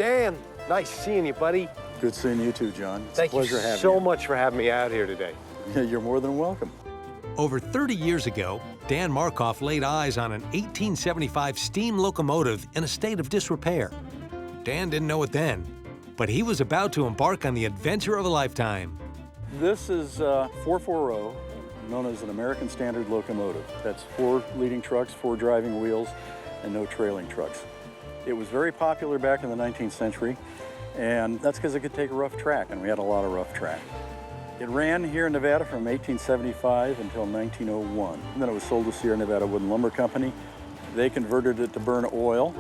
Dan, nice seeing you, buddy. Good seeing you too, John. It's Thank a pleasure you having you. so much for having me out here today. Yeah, you're more than welcome. Over 30 years ago, Dan Markoff laid eyes on an 1875 steam locomotive in a state of disrepair. Dan didn't know it then, but he was about to embark on the adventure of a lifetime. This is 440, known as an American Standard locomotive. That's 4 leading trucks, 4 driving wheels, and no trailing trucks. It was very popular back in the 19th century, and that's because it could take a rough track, and we had a lot of rough track. It ran here in Nevada from 1875 until 1901. And then it was sold to Sierra Nevada Wood and Lumber Company. They converted it to burn oil,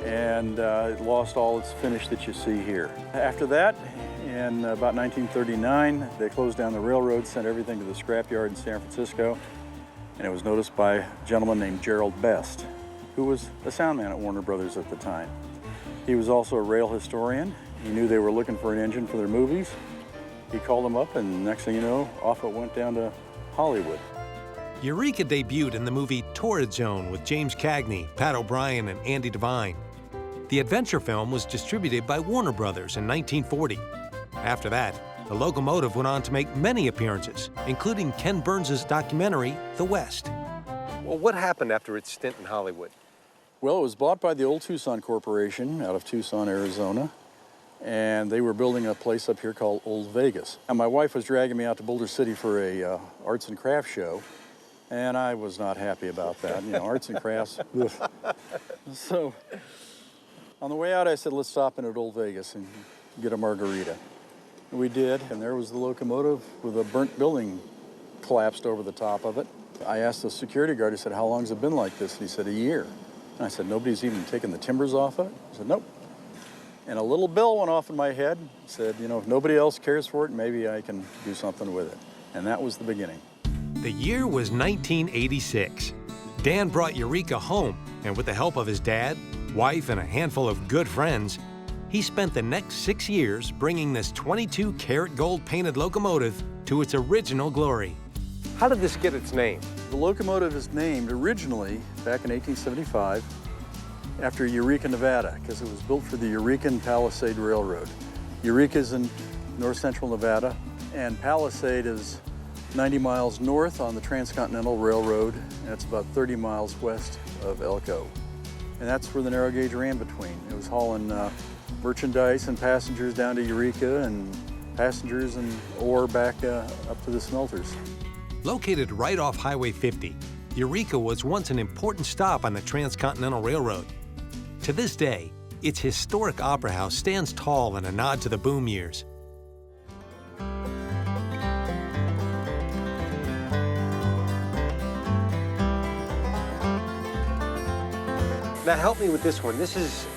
and it lost all its finish that you see here. After that, in about 1939, they closed down the railroad, sent everything to the scrapyard in San Francisco, and it was noticed by a gentleman named Gerald Best, who was a sound man at Warner Brothers at the time. He was also a rail historian. He knew they were looking for an engine for their movies. He called them up, and next thing you know, off it went down to Hollywood. Eureka debuted in the movie Torrid Zone with James Cagney, Pat O'Brien, and Andy Devine. The adventure film was distributed by Warner Brothers in 1940. After that, the locomotive went on to make many appearances, including Ken Burns' documentary, The West. Well, what happened after its stint in Hollywood? Well, it was bought by the old Tucson Corporation out of Tucson, Arizona, and they were building a place up here called Old Vegas. And my wife was dragging me out to Boulder City for a arts and crafts show, and I was not happy about that. You know, arts and crafts. So on the way out, I said, let's stop in at Old Vegas and get a margarita. And we did, and there was the locomotive with a burnt building collapsed over the top of it. I asked the security guard, I said, how long has it been like this? And he said, a year. And I said, nobody's even taken the timbers off of it? He said, nope. And a little bell went off in my head, said, you know, if nobody else cares for it, maybe I can do something with it. And that was the beginning. The year was 1986. Dan brought Eureka home, and with the help of his dad, wife, and a handful of good friends, he spent the next 6 years bringing this 22-karat gold painted locomotive to its original glory. How did this get its name? The locomotive is named originally, back in 1875, after Eureka, Nevada, because it was built for the Eureka Palisade Railroad. Eureka is in north-central Nevada, and Palisade is 90 miles north on the Transcontinental Railroad, and it's about 30 miles west of Elko. And that's where the narrow gauge ran between. It was hauling merchandise and passengers down to Eureka, and passengers and ore back up to the smelters. Located right off Highway 50, Eureka was once an important stop on the Transcontinental Railroad. To this day, its historic opera house stands tall in a nod to the boom years. Now help me with this one. This is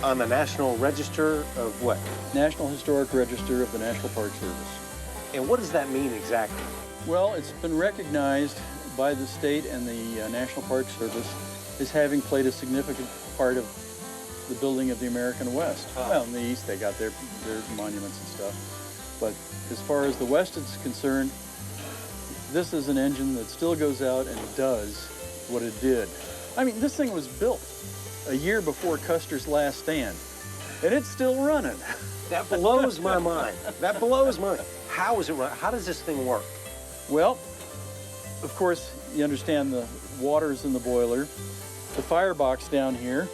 on the National Register of what? National Historic Register of the National Park Service. And what does that mean exactly? Well, it's been recognized by the state and the National Park Service as having played a significant part of the building of the American West. Oh. Well, in the East, they got their monuments and stuff. But as far as the West is concerned, this is an engine that still goes out and does what it did. I mean, this thing was built a year before Custer's last stand, and it's still running. That blows my mind. That blows my mind. How is it run? How does this thing work? Well, of course, you understand the water's in the boiler. The firebox down here,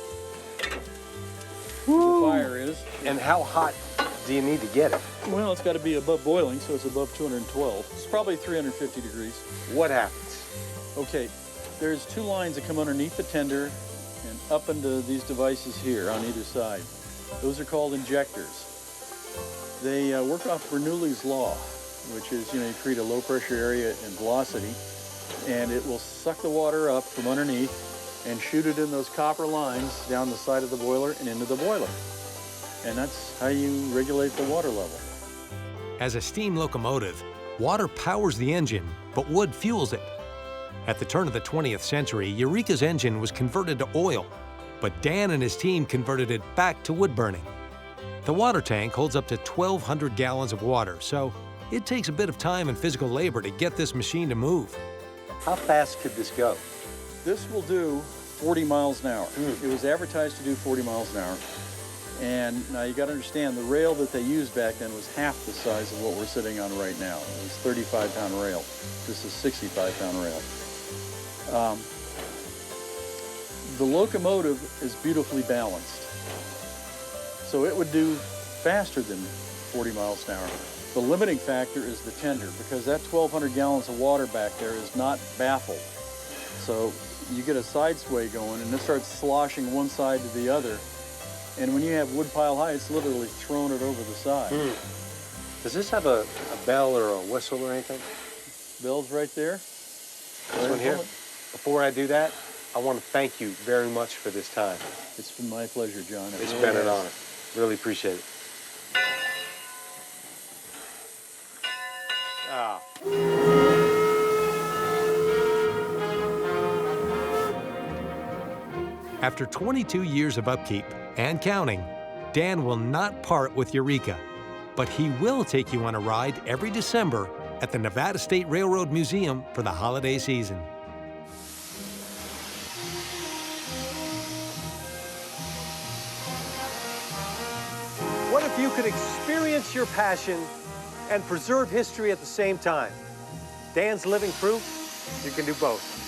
where the fire is. And how hot do you need to get it? Well, it's got to be above boiling, so it's above 212. It's probably 350 degrees. What happens? Okay, there's 2 lines that come underneath the tender and up into these devices here on either side. Those are called injectors. They work off Bernoulli's law, which is, you create a low pressure area and velocity, and it will suck the water up from underneath and shoot it in those copper lines down the side of the boiler and into the boiler. And that's how you regulate the water level. As a steam locomotive, water powers the engine, but wood fuels it. At the turn of the 20th century, Eureka's engine was converted to oil, but Dan and his team converted it back to wood burning. The water tank holds up to 1,200 gallons of water, so it takes a bit of time and physical labor to get this machine to move. How fast could this go? This will do 40 miles an hour. It was advertised to do 40 miles an hour. And now you got to understand, the rail that they used back then was half the size of what we're sitting on right now. It was 35-pound rail. This is 65-pound rail. The locomotive is beautifully balanced. So it would do faster than 40 miles an hour. The limiting factor is the tender, because that 1,200 gallons of water back there is not baffled. So you get a side sway going and it starts sloshing one side to the other. And when you have wood pile high, it's literally thrown it over the side. Does this have a bell or a whistle or anything? Bill's right there. This one here? Before I do that, I want to thank you very much for this time. It's been my pleasure, John. It's been an honor. Really appreciate it. After 22 years of upkeep and counting, Dan will not part with Eureka, but he will take you on a ride every December at the Nevada State Railroad Museum for the holiday season. What if you could experience your passion and preserve history at the same time? Dan's living proof you can do both.